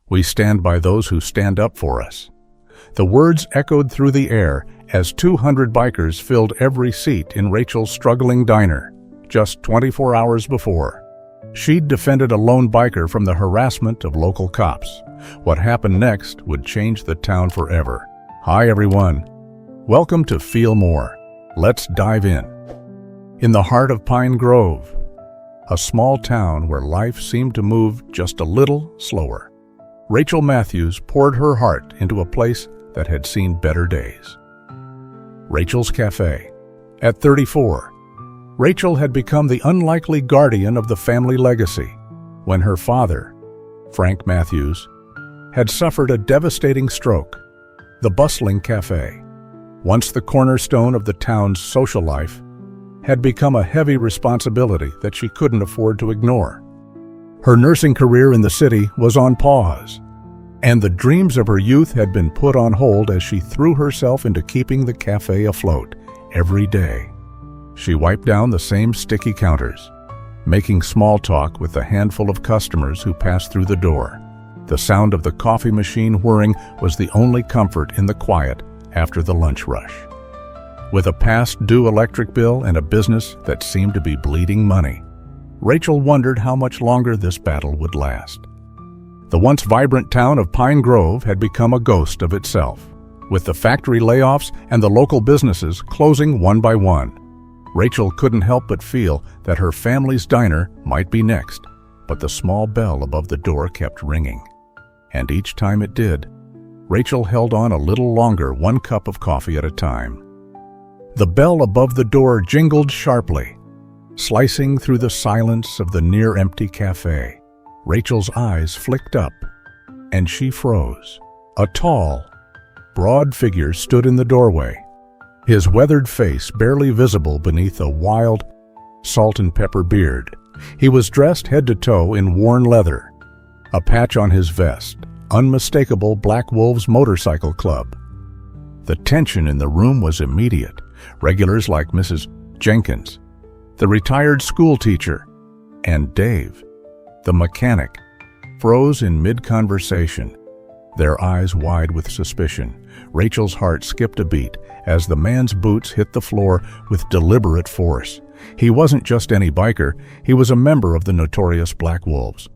We stand by those who stand up for us." The words echoed through the air as 200 bikers filled every seat in Rachel's struggling diner, just 24 hours before. She'd defended a lone biker from the harassment of local cops. What happened next would change the town forever. Hi everyone. Welcome to Feel More. Let's dive in. In the heart of Pine Grove, a small town where life seemed to move just a little slower, Rachel Matthews poured her heart into a place that had seen better days. Rachel's Cafe. At 34, Rachel had become the unlikely guardian of the family legacy when her father, Frank Matthews, had suffered a devastating stroke. The bustling cafe, once the cornerstone of the town's social life, had become a heavy responsibility that she couldn't afford to ignore. Her nursing career in the city was on pause, and the dreams of her youth had been put on hold as she threw herself into keeping the cafe afloat every day. She wiped down the same sticky counters, making small talk with the handful of customers who passed through the door. The sound of the coffee machine whirring was the only comfort in the quiet after the lunch rush. With a past-due electric bill and a business that seemed to be bleeding money, Rachel wondered how much longer this battle would last. The once vibrant town of Pine Grove had become a ghost of itself, with the factory layoffs and the local businesses closing one by one. Rachel couldn't help but feel that her family's diner might be next, but the small bell above the door kept ringing. And each time it did, Rachel held on a little longer, one cup of coffee at a time. The bell above the door jingled sharply, slicing through the silence of the near-empty cafe. Rachel's eyes flicked up, and she froze. A tall, broad figure stood in the doorway, his weathered face barely visible beneath a wild, salt and pepper beard. He was dressed head to toe in worn leather, a patch on his vest, unmistakable Black Wolves Motorcycle Club. The tension in the room was immediate. Regulars like Mrs. Jenkins, the retired school teacher, and Dave, the mechanic, froze in mid-conversation, their eyes wide with suspicion. Rachel's heart skipped a beat as the man's boots hit the floor with deliberate force. He wasn't just any biker, he was a member of the notorious Black Wolves,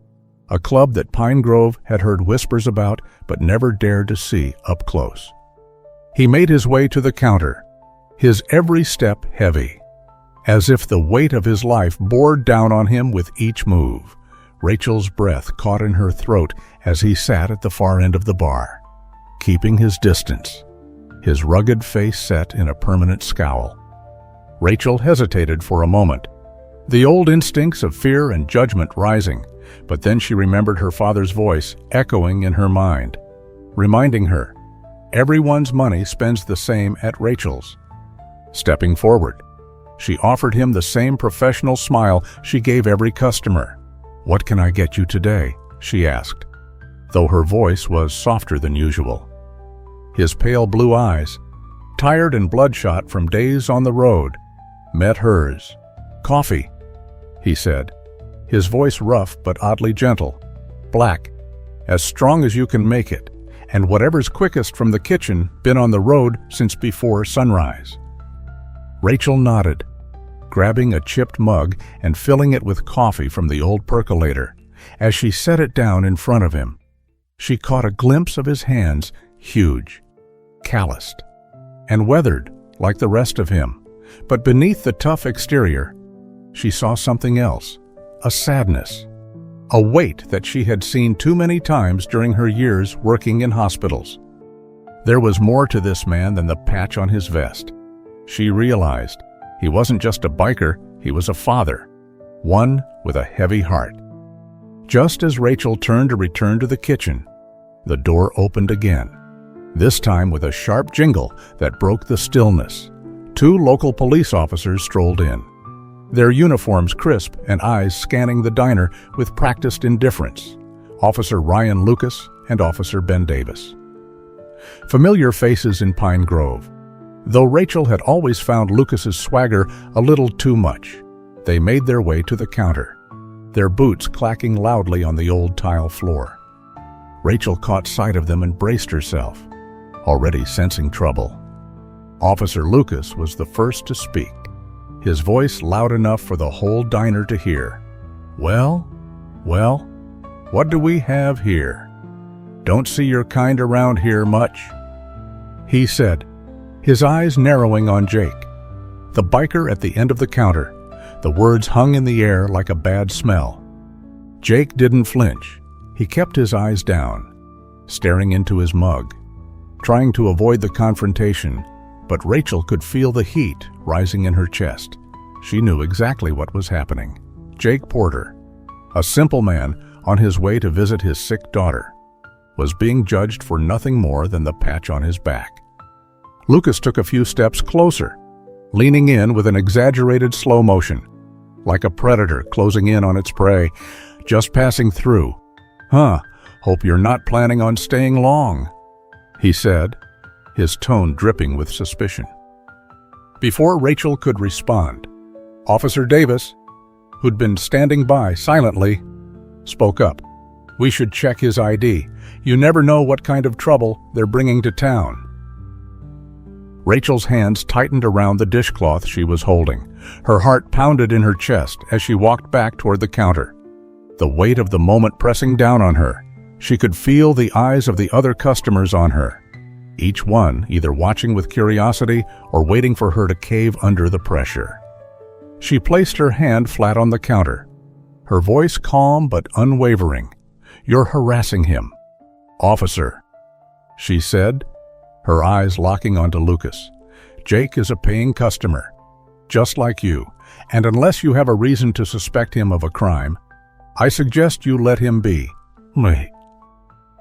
a club that Pine Grove had heard whispers about but never dared to see up close. He made his way to the counter, his every step heavy, as if the weight of his life bore down on him with each move. Rachel's breath caught in her throat as he sat at the far end of the bar, keeping his distance, his rugged face set in a permanent scowl. Rachel hesitated for a moment, the old instincts of fear and judgment rising, but then she remembered her father's voice echoing in her mind, reminding her, everyone's money spends the same at Rachel's. Stepping forward, she offered him the same professional smile she gave every customer. "What can I get you today?" she asked, though her voice was softer than usual. His pale blue eyes, tired and bloodshot from days on the road, met hers. "Coffee," he said, his voice rough but oddly gentle. "Black, as strong as you can make it, and whatever's quickest from the kitchen, been on the road since before sunrise." Rachel nodded, grabbing a chipped mug and filling it with coffee from the old percolator. As she set it down in front of him, she caught a glimpse of his hands, huge, calloused, and weathered like the rest of him. But beneath the tough exterior, she saw something else, a sadness, a weight that she had seen too many times during her years working in hospitals. There was more to this man than the patch on his vest. She realized he wasn't just a biker, he was a father, one with a heavy heart. Just as Rachel turned to return to the kitchen, the door opened again, this time with a sharp jingle that broke the stillness. 2 local police officers strolled in, their uniforms crisp and eyes scanning the diner with practiced indifference. Officer Ryan Lucas and Officer Ben Davis. Familiar faces in Pine Grove, though Rachel had always found Lucas's swagger a little too much. They made their way to the counter, their boots clacking loudly on the old tile floor. Rachel caught sight of them and braced herself, already sensing trouble. Officer Lucas was the first to speak, his voice loud enough for the whole diner to hear. Well, what do we have here? Don't see your kind around here much," he said, his eyes narrowing on Jake, the biker at the end of the counter. The words hung in the air like a bad smell. Jake didn't flinch. He kept his eyes down, staring into his mug, trying to avoid the confrontation, but Rachel could feel the heat rising in her chest. She knew exactly what was happening. Jake Porter, a simple man on his way to visit his sick daughter, was being judged for nothing more than the patch on his back. Lucas took a few steps closer, leaning in with an exaggerated slow motion, like a predator closing in on its prey, just passing through. Hope you're not planning on staying long," he said, his tone dripping with suspicion. Before Rachel could respond, Officer Davis, who'd been standing by silently, spoke up. "We should check his ID. You never know what kind of trouble they're bringing to town." Rachel's hands tightened around the dishcloth she was holding. Her heart pounded in her chest as she walked back toward the counter, the weight of the moment pressing down on her. She could feel the eyes of the other customers on her, each one either watching with curiosity or waiting for her to cave under the pressure. She placed her hand flat on the counter, her voice calm but unwavering. "You're harassing him, officer," she said, her eyes locking onto Lucas. "Jake is a paying customer, just like you, and unless you have a reason to suspect him of a crime, I suggest you let him be."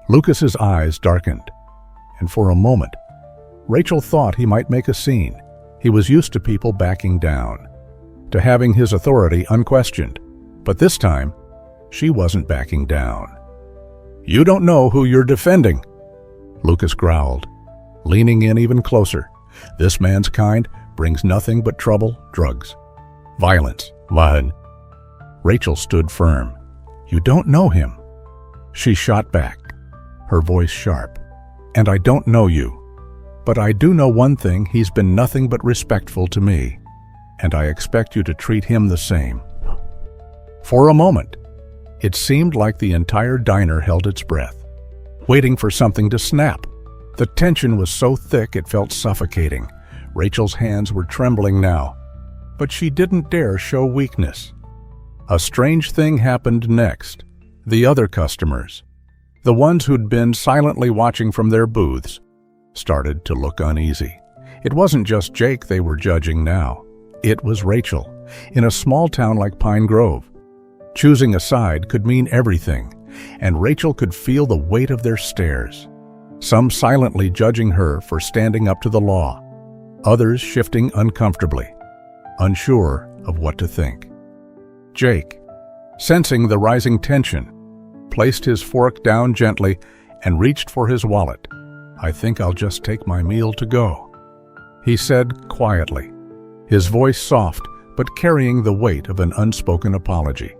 Lucas's eyes darkened, and for a moment, Rachel thought he might make a scene. He was used to people backing down, to having his authority unquestioned, but this time, she wasn't backing down. "You don't know who you're defending," Lucas growled, leaning in even closer. "This man's kind brings nothing but trouble, drugs, violence." Rachel stood firm. "You don't know him," she shot back, her voice sharp. "And I don't know you. But I do know one thing: he's been nothing but respectful to me, and I expect you to treat him the same." For a moment, it seemed like the entire diner held its breath, waiting for something to snap. The tension was so thick it felt suffocating. Rachel's hands were trembling now, but she didn't dare show weakness. A strange thing happened next. The other customers, the ones who'd been silently watching from their booths, started to look uneasy. It wasn't just Jake they were judging now. It was Rachel, in a small town like Pine Grove. Choosing a side could mean everything, and Rachel could feel the weight of their stares. Some silently judging her for standing up to the law, others shifting uncomfortably, unsure of what to think. Jake, sensing the rising tension, placed his fork down gently and reached for his wallet. "I think I'll just take my meal to go," he said quietly, his voice soft but carrying the weight of an unspoken apology.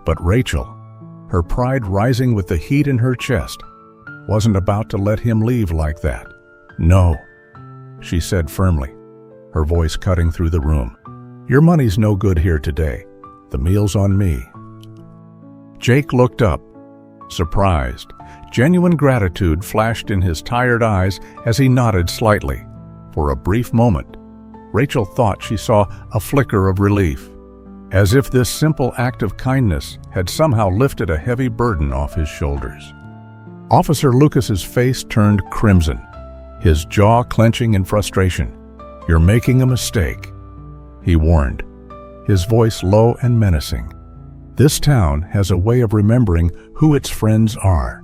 But Rachel, her pride rising with the heat in her chest, wasn't about to let him leave like that. "No," she said firmly, her voice cutting through the room. "Your money's no good here today. The meal's on me." Jake looked up, surprised. Genuine gratitude flashed in his tired eyes as he nodded slightly. For a brief moment, Rachel thought she saw a flicker of relief, as if this simple act of kindness had somehow lifted a heavy burden off his shoulders. Officer Lucas's face turned crimson, his jaw clenching in frustration. "You're making a mistake," he warned, his voice low and menacing. "This town has a way of remembering who its friends are."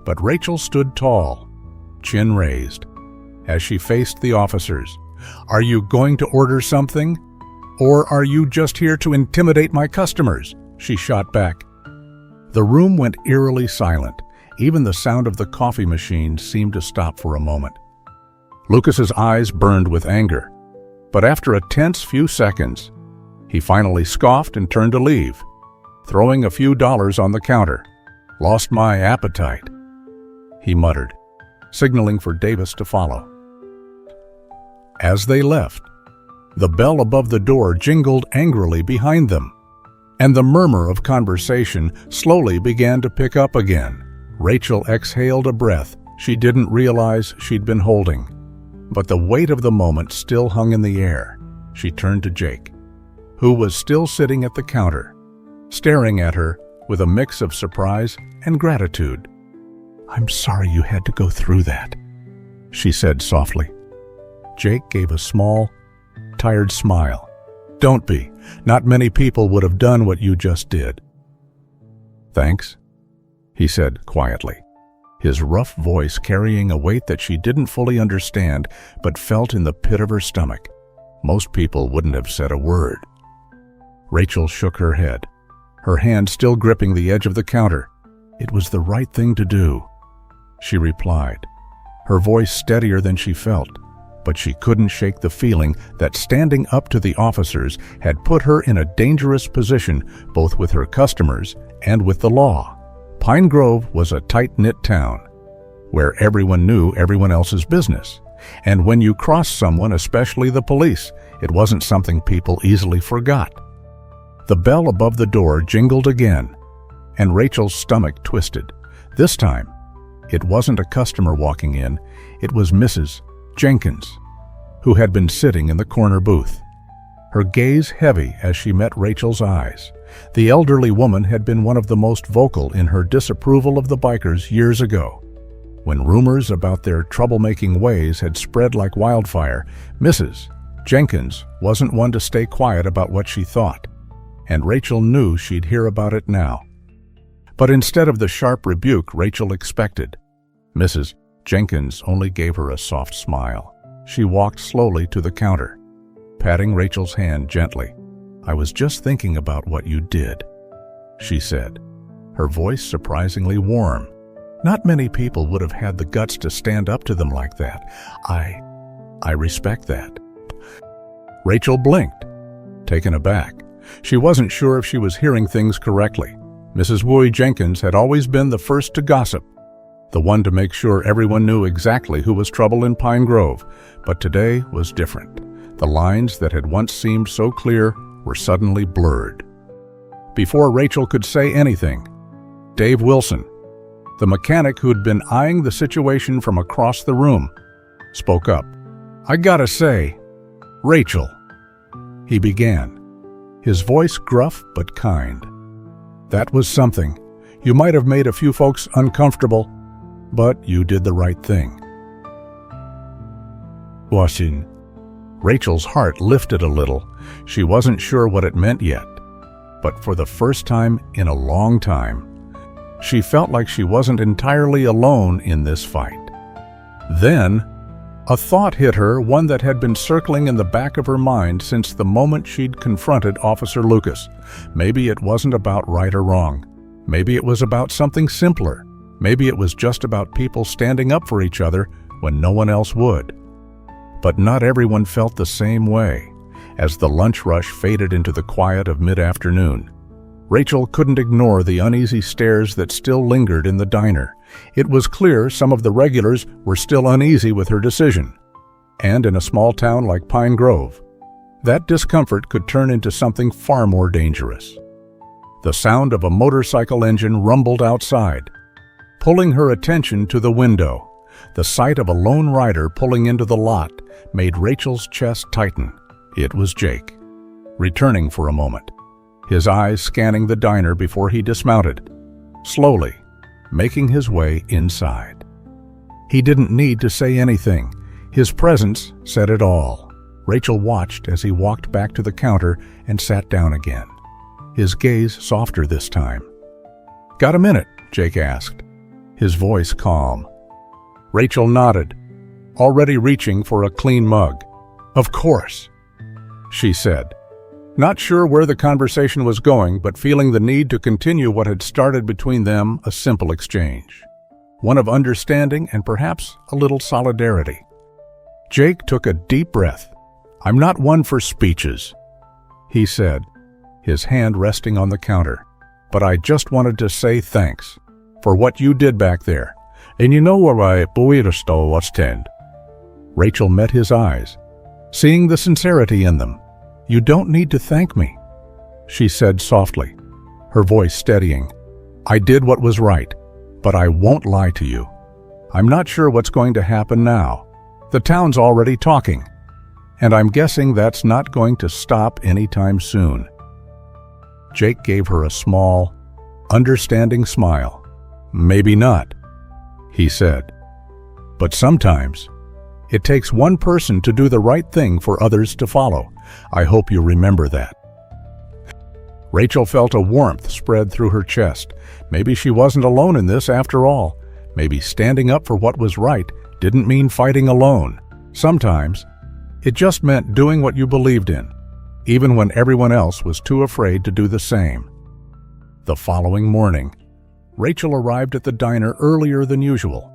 But Rachel stood tall, chin raised, as she faced the officers. "Are you going to order something? Or are you just here to intimidate my customers?" she shot back. The room went eerily silent. Even the sound of the coffee machine seemed to stop for a moment. Lucas's eyes burned with anger, but after a tense few seconds, he finally scoffed and turned to leave, throwing a few dollars on the counter. Lost my appetite," he muttered, signaling for Davis to follow. As they left, the bell above the door jingled angrily behind them, and the murmur of conversation slowly began to pick up again. Rachel exhaled a breath she didn't realize she'd been holding, but the weight of the moment still hung in the air. She turned to Jake, who was still sitting at the counter, staring at her with a mix of surprise and gratitude. "I'm sorry you had to go through that," she said softly. Jake gave a small, tired smile. "Don't be. Not many people would have done what you just did." "Thanks," he said quietly, his rough voice carrying a weight that she didn't fully understand but felt in the pit of her stomach. Most people wouldn't have said a word. Rachel shook her head, her hand still gripping the edge of the counter. "It was the right thing to do," she replied, her voice steadier than she felt, but she couldn't shake the feeling that standing up to the officers had put her in a dangerous position both with her customers and with the law. Pine Grove was a tight-knit town, where everyone knew everyone else's business, and when you crossed someone, especially the police, it wasn't something people easily forgot. The bell above the door jingled again, and Rachel's stomach twisted. This time, it wasn't a customer walking in, it was Mrs. Jenkins, who had been sitting in the corner booth, her gaze heavy as she met Rachel's eyes. The elderly woman had been one of the most vocal in her disapproval of the bikers years ago. When rumors about their troublemaking ways had spread like wildfire, Mrs. Jenkins wasn't one to stay quiet about what she thought, and Rachel knew she'd hear about it now. But instead of the sharp rebuke Rachel expected, Mrs. Jenkins only gave her a soft smile. She walked slowly to the counter, patting Rachel's hand gently. "I was just thinking about what you did," she said, her voice surprisingly warm. "Not many people would have had the guts to stand up to them like that. I respect that." Rachel blinked, taken aback. She wasn't sure if she was hearing things correctly. Mrs. Woy Jenkins had always been the first to gossip, the one to make sure everyone knew exactly who was trouble in Pine Grove, but today was different. The lines that had once seemed so clear were suddenly blurred. Before Rachel could say anything, Dave Wilson, the mechanic who'd been eyeing the situation from across the room, spoke up. "I gotta say, Rachel," he began, his voice gruff but kind. "That was something. You might have made a few folks uncomfortable, but you did the right thing." Washing. Rachel's heart lifted a little. She wasn't sure what it meant yet, but for the first time in a long time, she felt like she wasn't entirely alone in this fight. Then, a thought hit her, one that had been circling in the back of her mind since the moment she'd confronted Officer Lucas. Maybe it wasn't about right or wrong. Maybe it was about something simpler. Maybe it was just about people standing up for each other when no one else would. But not everyone felt the same way. As the lunch rush faded into the quiet of mid-afternoon, Rachel couldn't ignore the uneasy stares that still lingered in the diner. It was clear some of the regulars were still uneasy with her decision. And in a small town like Pine Grove, that discomfort could turn into something far more dangerous. The sound of a motorcycle engine rumbled outside, pulling her attention to the window. The sight of a lone rider pulling into the lot made Rachel's chest tighten. It was Jake, returning for a moment, his eyes scanning the diner before he dismounted, slowly making his way inside. He didn't need to say anything. His presence said it all. Rachel watched as he walked back to the counter and sat down again, his gaze softer this time. "Got a minute?" Jake asked, his voice calm. Rachel nodded, already reaching for a clean mug. "Of course," she said, not sure where the conversation was going, but feeling the need to continue what had started between them, a simple exchange, one of understanding and perhaps a little solidarity. Jake took a deep breath. "I'm not one for speeches," he said, his hand resting on the counter, "but I just wanted to say thanks. for what you did back there. And you know where I was tend. Rachel met his eyes, seeing the sincerity in them. You don't need to thank me, she said softly, her voice steadying. I did what was right, but I won't lie to you. I'm not sure what's going to happen now. The town's already talking, and I'm guessing that's not going to stop anytime soon. Jake gave her a small, understanding smile. Maybe not, he said. But sometimes, it takes one person to do the right thing for others to follow. I hope you remember that. Rachel felt a warmth spread through her chest. Maybe she wasn't alone in this after all. Maybe standing up for what was right didn't mean fighting alone. Sometimes, it just meant doing what you believed in, even when everyone else was too afraid to do the same. The following morning, Rachel arrived at the diner earlier than usual,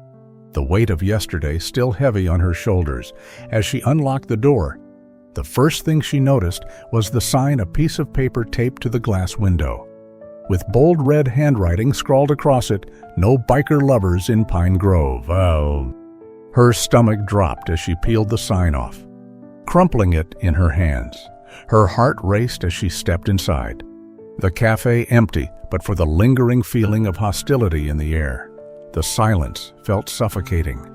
the weight of yesterday still heavy on her shoulders. As she unlocked the door, the first thing she noticed was the sign, a piece of paper taped to the glass window. With bold red handwriting scrawled across it, "No biker lovers in Pine Grove." Oh. Her stomach dropped as she peeled the sign off, crumpling it in her hands. Her heart raced as she stepped inside. The cafe empty, but for the lingering feeling of hostility in the air. The silence felt suffocating,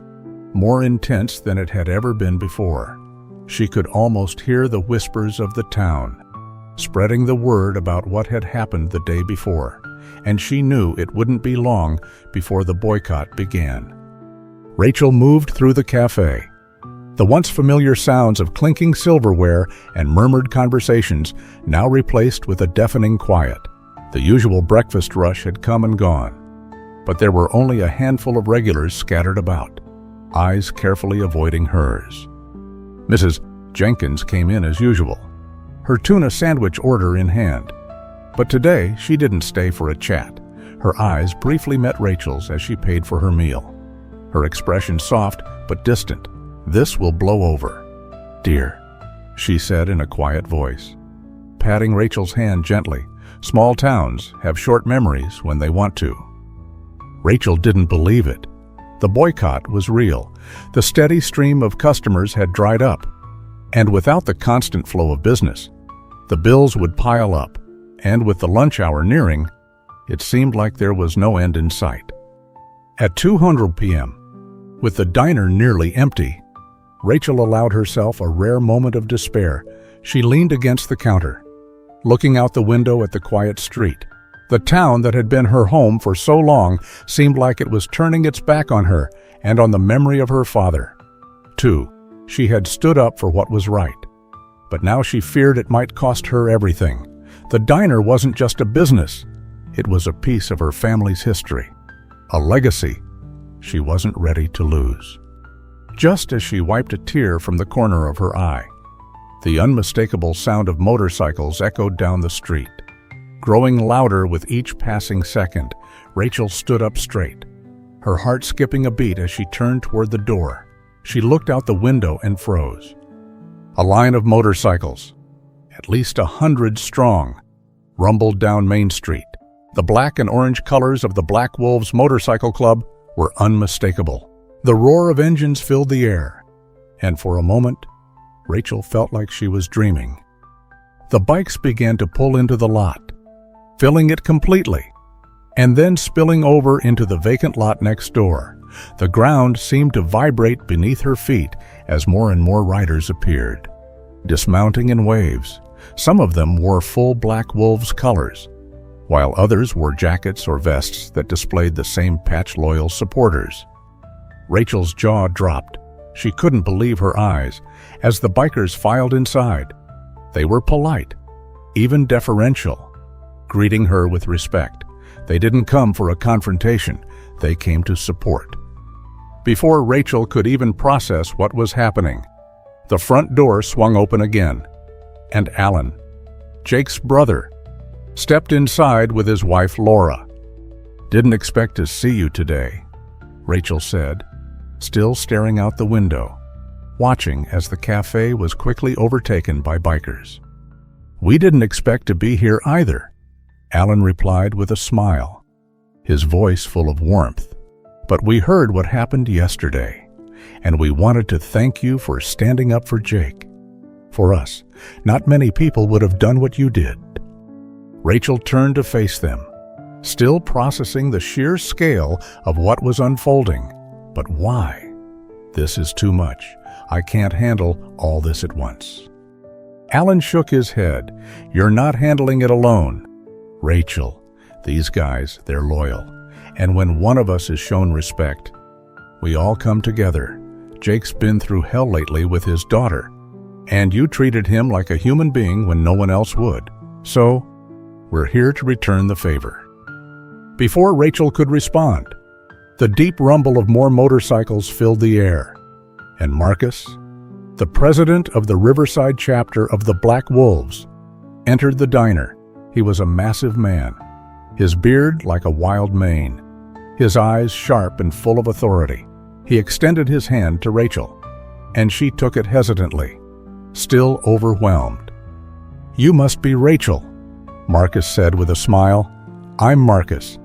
more intense than it had ever been before. She could almost hear the whispers of the town, spreading the word about what had happened the day before, and she knew it wouldn't be long before the boycott began. Rachel moved through the cafe. The once familiar sounds of clinking silverware and murmured conversations now replaced with a deafening quiet. The usual breakfast rush had come and gone, but there were only a handful of regulars scattered about, eyes carefully avoiding hers. Mrs. Jenkins came in as usual, her tuna sandwich order in hand. But today, she didn't stay for a chat. Her eyes briefly met Rachel's as she paid for her meal. Her expression soft but distant. "This will blow over, dear," she said in a quiet voice, patting Rachel's hand gently. Small towns have short memories when they want to. Rachel didn't believe it. The boycott was real. The steady stream of customers had dried up, and without the constant flow of business, the bills would pile up, and with the lunch hour nearing, it seemed like there was no end in sight. At 2:00 p.m., with the diner nearly empty, Rachel allowed herself a rare moment of despair. She leaned against the counter, looking out the window at the quiet street. The town that had been her home for so long seemed like it was turning its back on her and on the memory of her father. Too, she had stood up for what was right, but now she feared it might cost her everything. The diner wasn't just a business. It was a piece of her family's history, a legacy she wasn't ready to lose. Just as she wiped a tear from the corner of her eye, the unmistakable sound of motorcycles echoed down the street. Growing louder with each passing second, Rachel stood up straight, her heart skipping a beat as she turned toward the door. She looked out the window and froze. A line of motorcycles, at least 100 strong, rumbled down Main Street. The black and orange colors of the Black Wolves Motorcycle Club were unmistakable. The roar of engines filled the air, and for a moment, Rachel felt like she was dreaming. The bikes began to pull into the lot, filling it completely, and then spilling over into the vacant lot next door. The ground seemed to vibrate beneath her feet as more and more riders appeared, dismounting in waves. Some of them wore full Black Wolves colors, while others wore jackets or vests that displayed the same patch-loyal supporters. Rachel's jaw dropped. She couldn't believe her eyes as the bikers filed inside. They were polite, even deferential, greeting her with respect. They didn't come for a confrontation. They came to support. Before Rachel could even process what was happening, the front door swung open again, and Alan, Jake's brother, stepped inside with his wife Laura. "Didn't expect to see you today," Rachel said, still staring out the window, watching as the cafe was quickly overtaken by bikers. "We didn't expect to be here either," Alan replied with a smile, his voice full of warmth. "But we heard what happened yesterday, and we wanted to thank you for standing up for Jake. For us, not many people would have done what you did." Rachel turned to face them, still processing the sheer scale of what was unfolding. But why? "This is too much. I can't handle all this at once." Alan shook his head. "You're not handling it alone. Rachel, these guys, they're loyal. And when one of us is shown respect, we all come together. Jake's been through hell lately with his daughter, and you treated him like a human being when no one else would. So, we're here to return the favor." Before Rachel could respond, the deep rumble of more motorcycles filled the air, and Marcus, the president of the Riverside chapter of the Black Wolves, entered the diner. He was a massive man, his beard like a wild mane, his eyes sharp and full of authority. He extended his hand to Rachel, and she took it hesitantly, still overwhelmed. "You must be Rachel," Marcus said with a smile. "I'm Marcus,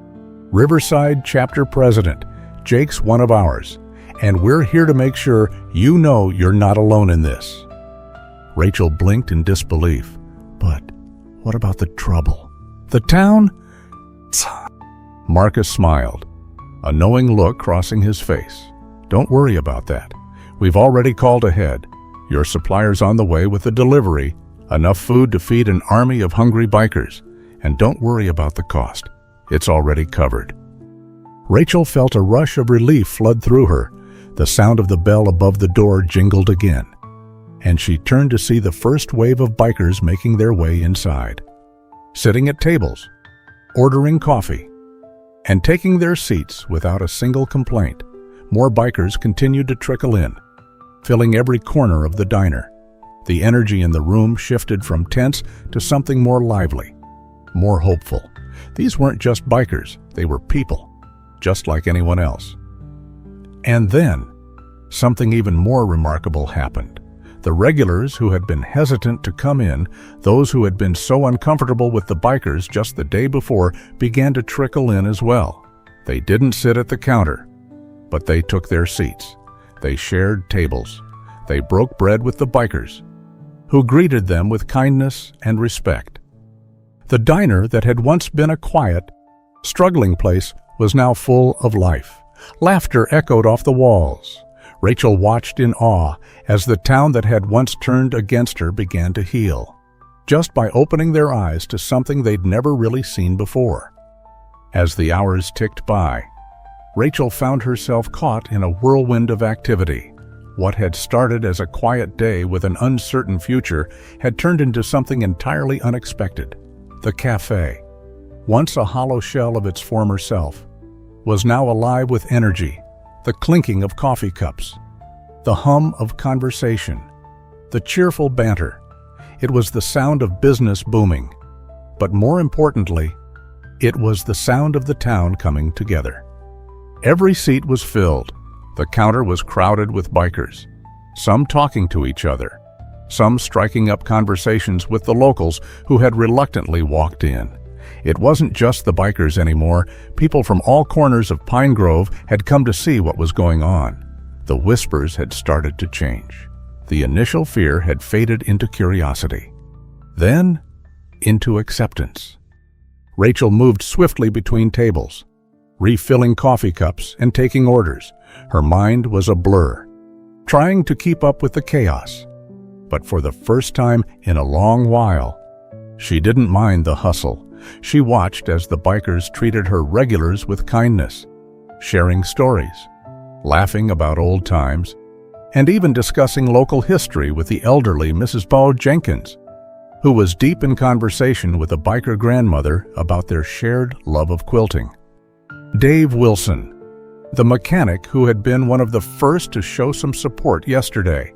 Riverside chapter president. Jake's one of ours, and we're here to make sure you know you're not alone in this." Rachel blinked in disbelief. "But what about the trouble? The town?" Marcus smiled, a knowing look crossing his face. "Don't worry about that. We've already called ahead. Your supplier's on the way with a delivery, enough food to feed an army of hungry bikers. And don't worry about the cost. It's already covered." Rachel felt a rush of relief flood through her. The sound of the bell above the door jingled again, and she turned to see the first wave of bikers making their way inside, sitting at tables, ordering coffee, and taking their seats without a single complaint. More bikers continued to trickle in, filling every corner of the diner. The energy in the room shifted from tense to something more lively, more hopeful. These weren't just bikers, they were people, just like anyone else. And then, something even more remarkable happened. The regulars who had been hesitant to come in, those who had been so uncomfortable with the bikers just the day before, began to trickle in as well. They didn't sit at the counter, but they took their seats. They shared tables. They broke bread with the bikers, who greeted them with kindness and respect. The diner that had once been a quiet, struggling place was now full of life. Laughter echoed off the walls. Rachel watched in awe as the town that had once turned against her began to heal, just by opening their eyes to something they'd never really seen before. As the hours ticked by, Rachel found herself caught in a whirlwind of activity. What had started as a quiet day with an uncertain future had turned into something entirely unexpected. The cafe, once a hollow shell of its former self, was now alive with energy, the clinking of coffee cups, the hum of conversation, the cheerful banter. It was the sound of business booming, but more importantly, it was the sound of the town coming together. Every seat was filled. The counter was crowded with bikers, some talking to each other, some striking up conversations with the locals who had reluctantly walked in. It wasn't just the bikers anymore. People from all corners of Pine Grove had come to see what was going on. The whispers had started to change. The initial fear had faded into curiosity, then into acceptance. Rachel moved swiftly between tables, refilling coffee cups and taking orders. Her mind was a blur, trying to keep up with the chaos. But for the first time in a long while, she didn't mind the hustle. She watched as the bikers treated her regulars with kindness, sharing stories, laughing about old times, and even discussing local history with the elderly Mrs. Bo Jenkins, who was deep in conversation with a biker grandmother about their shared love of quilting. Dave Wilson, the mechanic who had been one of the first to show some support yesterday,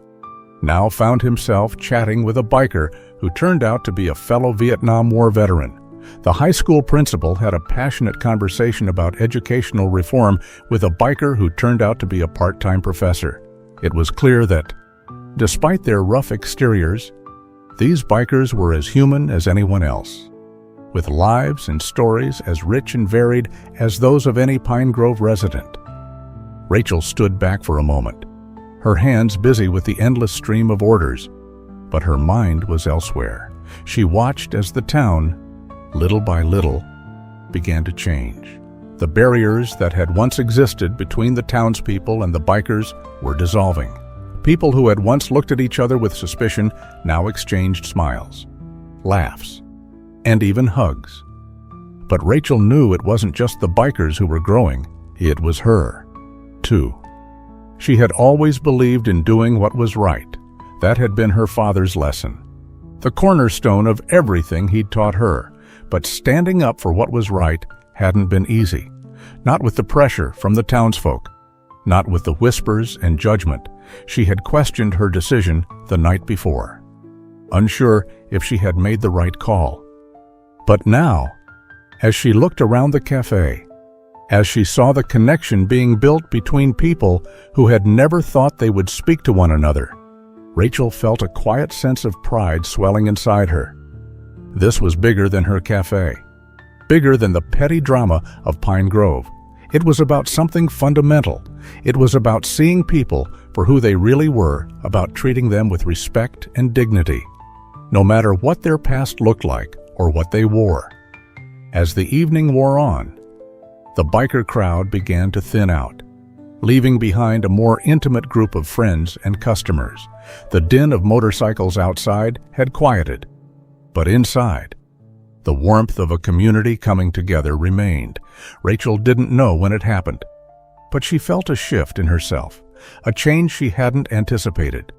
now found himself chatting with a biker who turned out to be a fellow Vietnam War veteran. The high school principal had a passionate conversation about educational reform with a biker who turned out to be a part-time professor. It was clear that, despite their rough exteriors, these bikers were as human as anyone else. with lives and stories as rich and varied as those of any Pine Grove resident. Rachel stood back for a moment, her hands busy with the endless stream of orders, but her mind was elsewhere. She watched as the town, little by little, began to change. The barriers that had once existed between the townspeople and the bikers were dissolving. People who had once looked at each other with suspicion now exchanged smiles, laughs, and even hugs. But Rachel knew it wasn't just the bikers who were growing, it was her, too. She had always believed in doing what was right. That had been her father's lesson, the cornerstone of everything he'd taught her. But standing up for what was right hadn't been easy. Not with the pressure from the townsfolk, not with the whispers and judgment. She had questioned her decision the night before, unsure if she had made the right call. But now, as she looked around the cafe, as she saw the connection being built between people who had never thought they would speak to one another, Rachel felt a quiet sense of pride swelling inside her. This was bigger than her cafe, bigger than the petty drama of Pine Grove. It was about something fundamental. It was about seeing people for who they really were, about treating them with respect and dignity, no matter what their past looked like or what they wore. As the evening wore on, the biker crowd began to thin out, leaving behind a more intimate group of friends and customers. The din of motorcycles outside had quieted, but inside, the warmth of a community coming together remained. Rachel didn't know when it happened, but she felt a shift in herself, a change she hadn't anticipated.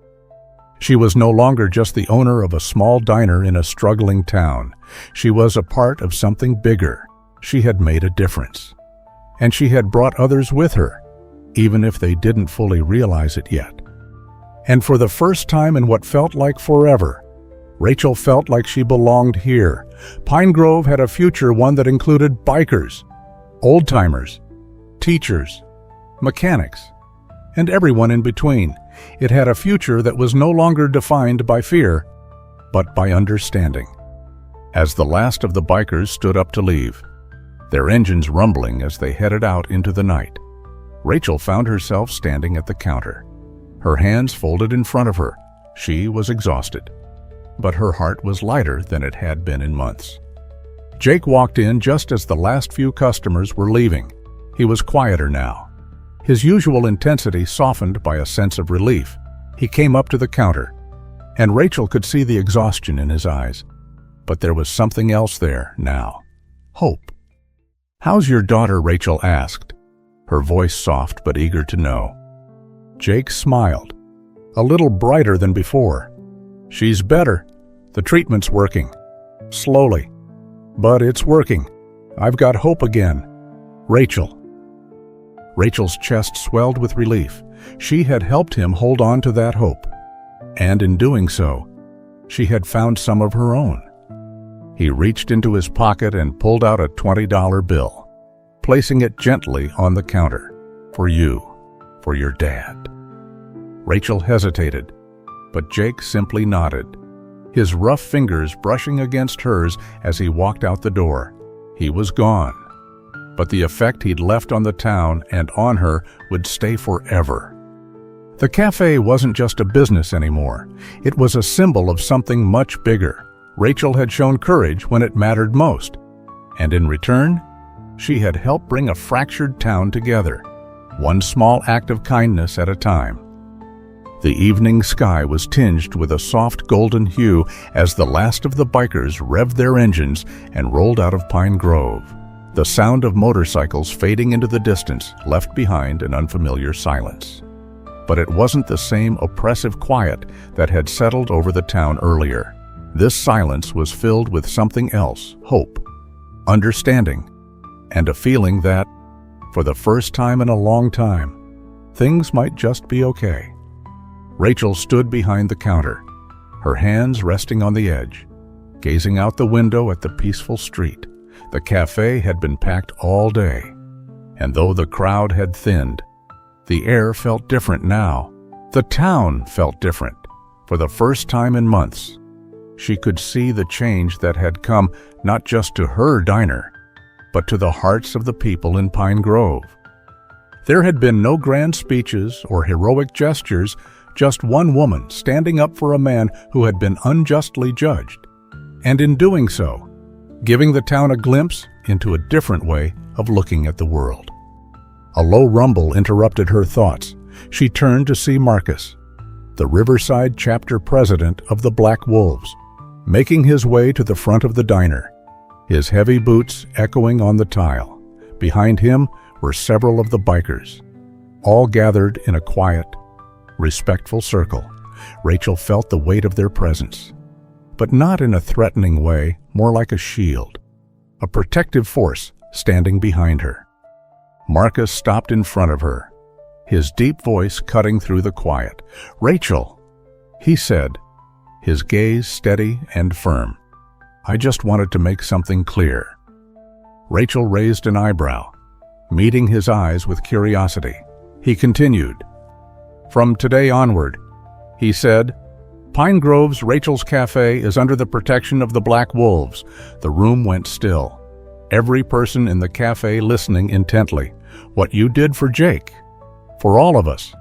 She was no longer just the owner of a small diner in a struggling town. She was a part of something bigger. She had made a difference, and she had brought others with her, even if they didn't fully realize it yet. And for the first time in what felt like forever, Rachel felt like she belonged here. Pine Grove had a future, one that included bikers, old-timers, teachers, mechanics, and everyone in between. It had a future that was no longer defined by fear, but by understanding. As the last of the bikers stood up to leave, their engines rumbling as they headed out into the night, Rachel found herself standing at the counter, her hands folded in front of her. She was exhausted, but her heart was lighter than it had been in months. Jake walked in just as the last few customers were leaving. He was quieter now, his usual intensity softened by a sense of relief. He came up to the counter, and Rachel could see the exhaustion in his eyes. But there was something else there now. Hope. "How's your daughter?" Rachel asked, her voice soft but eager to know. Jake smiled, a little brighter than before. "She's better. The treatment's working. Slowly. But it's working. I've got hope again. Rachel." Rachel's chest swelled with relief. She had helped him hold on to that hope. And in doing so, she had found some of her own. He reached into his pocket and pulled out a $20 bill, placing it gently on the counter. "For you, for your dad." Rachel hesitated, but Jake simply nodded, his rough fingers brushing against hers as he walked out the door. He was gone, but the effect he'd left on the town and on her would stay forever. The cafe wasn't just a business anymore. It was a symbol of something much bigger. Rachel had shown courage when it mattered most, and in return, she had helped bring a fractured town together, one small act of kindness at a time. The evening sky was tinged with a soft golden hue as the last of the bikers revved their engines and rolled out of Pine Grove. The sound of motorcycles fading into the distance left behind an unfamiliar silence. But it wasn't the same oppressive quiet that had settled over the town earlier. This silence was filled with something else: hope, understanding, and a feeling that, for the first time in a long time, things might just be okay. Rachel stood behind the counter, her hands resting on the edge, gazing out the window at the peaceful street. The cafe had been packed all day, and though the crowd had thinned, the air felt different now. The town felt different. For the first time in months, She could see the change that had come not just to her diner, but to the hearts of the people in Pine Grove. There had been no grand speeches or heroic gestures, just one woman standing up for a man who had been unjustly judged, and in doing so, giving the town a glimpse into a different way of looking at the world. A low rumble interrupted her thoughts. She turned to see Marcus, the Riverside chapter president of the Black Wolves, making his way to the front of the diner, his heavy boots echoing on the tile. Behind him were several of the bikers, all gathered in a quiet, respectful circle. Rachel felt the weight of their presence, but not in a threatening way, more like a shield, a protective force standing behind her. Marcus stopped in front of her, his deep voice cutting through the quiet. "Rachel," he said, his gaze steady and firm. "I just wanted to make something clear." Rachel raised an eyebrow, meeting his eyes with curiosity. He continued, "From today onward," he said, "Pine Grove's Rachel's Cafe is under the protection of the Black Wolves." The room went still, every person in the cafe listening intently. "What you did for Jake, for all of us,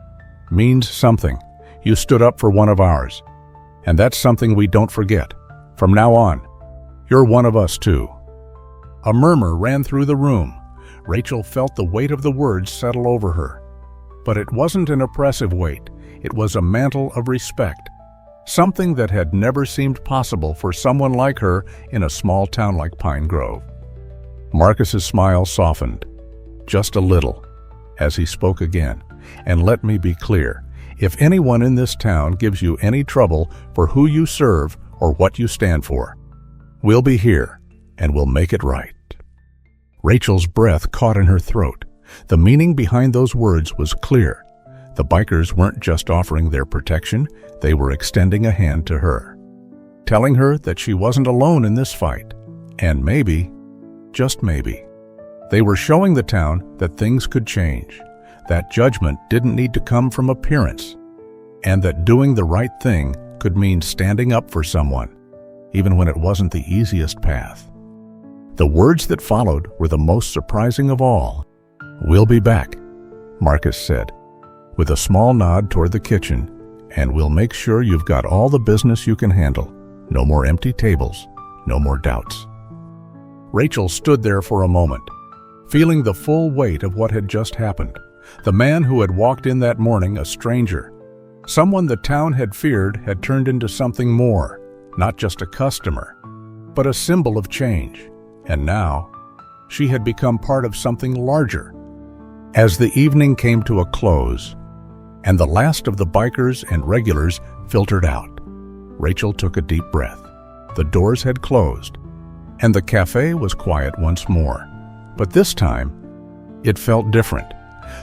means something. You stood up for one of ours, and that's something we don't forget. From now on, you're one of us too." A murmur ran through the room. Rachel felt the weight of the words settle over her. But it wasn't an oppressive weight. It was a mantle of respect, something that had never seemed possible for someone like her in a small town like Pine Grove. Marcus's smile softened, just a little, as he spoke again. "And let me be clear, if anyone in this town gives you any trouble for who you serve or what you stand for, we'll be here, and we'll make it right." Rachel's breath caught in her throat. The meaning behind those words was clear. The bikers weren't just offering their protection, they were extending a hand to her, telling her that she wasn't alone in this fight. And maybe, just maybe, they were showing the town that things could change, that judgment didn't need to come from appearance, and that doing the right thing could mean standing up for someone, even when it wasn't the easiest path. The words that followed were the most surprising of all. "We'll be back," Marcus said, with a small nod toward the kitchen, "and we'll make sure you've got all the business you can handle. No more empty tables, no more doubts." Rachel stood there for a moment, feeling the full weight of what had just happened. The man who had walked in that morning, a stranger, someone the town had feared, had turned into something more, not just a customer, but a symbol of change. And now, she had become part of something larger. As the evening came to a close, and the last of the bikers and regulars filtered out, Rachel took a deep breath. The doors had closed, and the cafe was quiet once more. But this time, it felt different.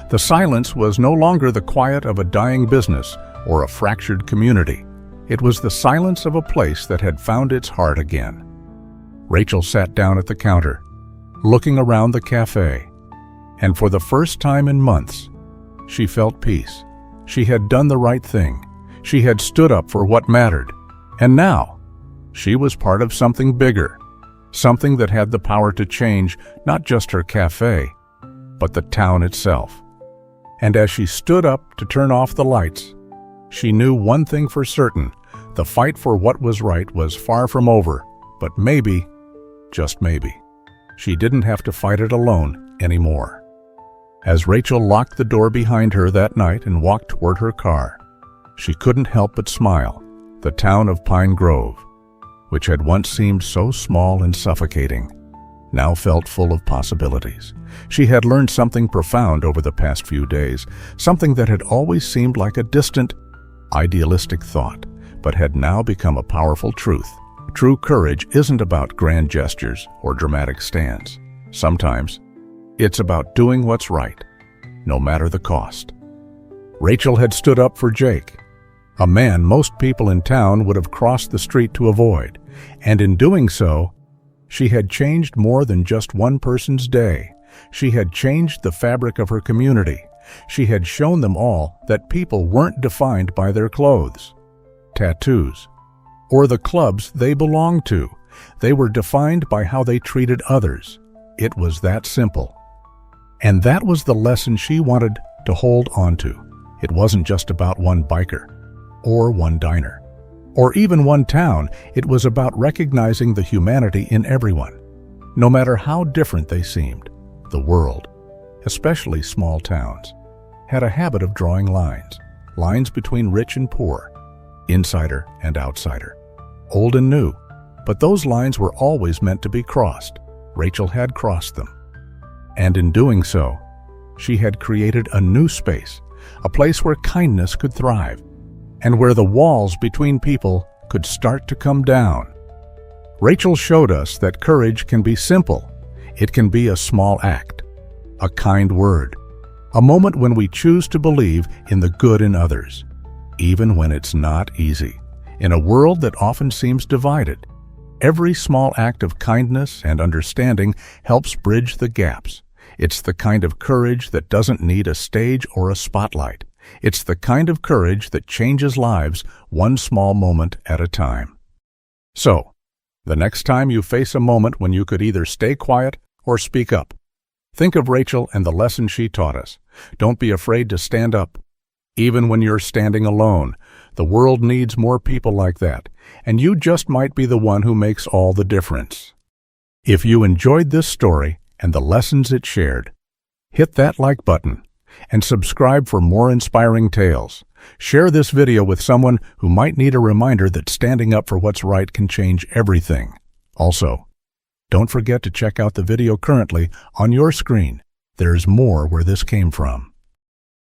The silence was no longer the quiet of a dying business or a fractured community. It was the silence of a place that had found its heart again. Rachel sat down at the counter, looking around the cafe, and for the first time in months, she felt peace. She had done the right thing. She had stood up for what mattered. And now, she was part of something bigger, something that had the power to change not just her cafe, but the town itself. And as she stood up to turn off the lights, she knew one thing for certain: the fight for what was right was far from over, but maybe, just maybe, she didn't have to fight it alone anymore. As Rachel locked the door behind her that night and walked toward her car, she couldn't help but smile. The town of Pine Grove, which had once seemed so small and suffocating, now felt full of possibilities. She had learned something profound over the past few days, something that had always seemed like a distant, idealistic thought, but had now become a powerful truth. True courage isn't about grand gestures or dramatic stands. Sometimes, it's about doing what's right, no matter the cost. Rachel had stood up for Jake, a man most people in town would have crossed the street to avoid, and in doing so, she had changed more than just one person's day. She had changed the fabric of her community. She had shown them all that people weren't defined by their clothes, tattoos, or the clubs they belonged to. They were defined by how they treated others. It was that simple. And that was the lesson she wanted to hold on to. It wasn't just about one biker, or one diner, or even one town. It was about recognizing the humanity in everyone, no matter how different they seemed. The world, especially small towns, had a habit of drawing lines between rich and poor, insider and outsider, old and new. But those lines were always meant to be crossed. Rachel had crossed them. And in doing so, she had created a new space, a place where kindness could thrive, and where the walls between people could start to come down. Rachel showed us that courage can be simple. It can be a small act, a kind word, a moment when we choose to believe in the good in others, even when it's not easy. In a world that often seems divided, every small act of kindness and understanding helps bridge the gaps. It's the kind of courage that doesn't need a stage or a spotlight. It's the kind of courage that changes lives one small moment at a time. So, the next time you face a moment when you could either stay quiet or speak up, think of Rachel and the lesson she taught us. Don't be afraid to stand up. Even when you're standing alone, the world needs more people like that, and you just might be the one who makes all the difference. If you enjoyed this story and the lessons it shared, hit that like button and subscribe for more inspiring tales. Share this video with someone who might need a reminder that standing up for what's right can change everything. Also, don't forget to check out the video currently on your screen. There's more where this came from.